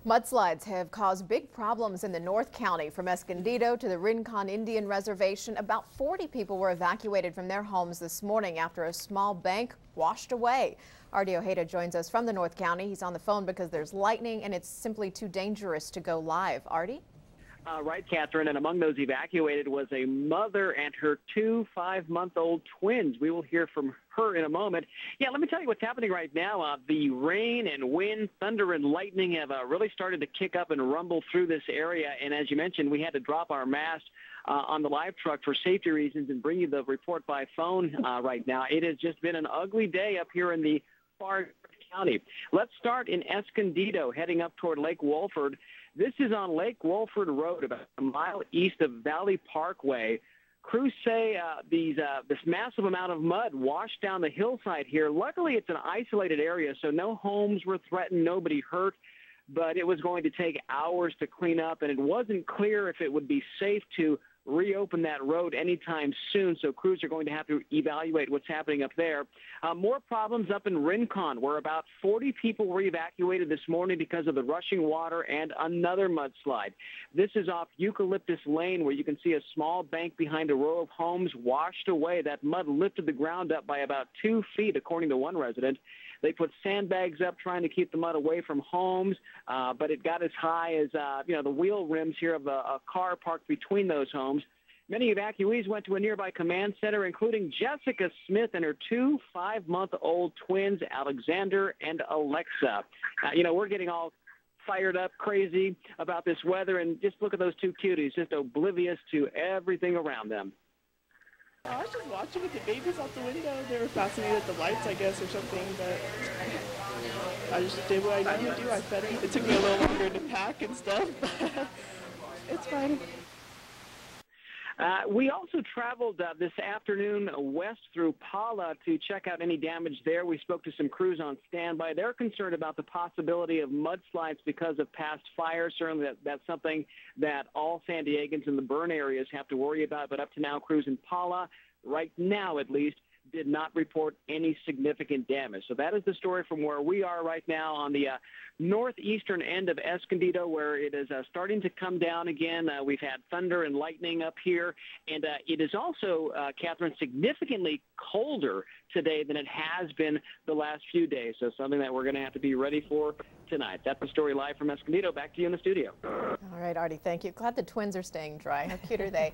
Mudslides have caused big problems in the North County. From Escondido to the Rincon Indian Reservation, about 40 people were evacuated from their homes this morning after a small bank washed away. Artie Ojeda joins us from the North County. He's on the phone because there's lightning and it's simply too dangerous to go live. Artie? Right, Catherine, and among those evacuated was a mother and her two 5-month-old twins. We will hear from her in a moment. Yeah, let me tell you what's happening right now. The rain and wind, thunder and lightning have really started to kick up and rumble through this area. And as you mentioned, we had to drop our mast on the live truck for safety reasons and bring you the report by phone right now. It has just been an ugly day up here in the far county. Let's start in Escondido, heading up toward Lake Wolford. This is on Lake Wolford Road, about a mile east of Valley Parkway. Crews say this massive amount of mud washed down the hillside here. Luckily, it's an isolated area, so no homes were threatened, nobody hurt, but it was going to take hours to clean up, and it wasn't clear if it would be safe to reopen that road anytime soon, so crews are going to have to evaluate what's happening up there. More problems up in Rincon, where about 40 people were evacuated this morning because of the rushing water and another mudslide. This is off Eucalyptus Lane, where you can see a small bank behind a row of homes washed away. That mud lifted the ground up by about 2 feet, according to one resident. They put sandbags up trying to keep the mud away from homes, but it got as high as, the wheel rims here of a car parked between those homes. Many evacuees went to a nearby command center, including Jessica Smith and her two 5-month-old twins, Alexander and Alexa. We're getting all fired up, crazy about this weather, and just look at those two cuties, just oblivious to everything around them. I was just watching with the babies out the window. They were fascinated with the lights, I guess, or something, but I just did what I needed to do. I fed them. It took me a little longer to pack and stuff, but it's fine. We also traveled this afternoon west through Pala to check out any damage there. We spoke to some crews on standby. They're concerned about the possibility of mudslides because of past fires. Certainly that's something that all San Diegans in the burn areas have to worry about. But up to now, crews in Pala, right now at least, did not report any significant damage. So that is the story from where we are right now on the northeastern end of Escondido, where it is starting to come down again. We've had thunder and lightning up here, and it is also, Catherine, significantly colder today than it has been the last few days. So something that we're going to have to be ready for tonight. That's the story live from Escondido. Back to you in the studio. All right, Artie, thank you. Glad the twins are staying dry. How cute are they?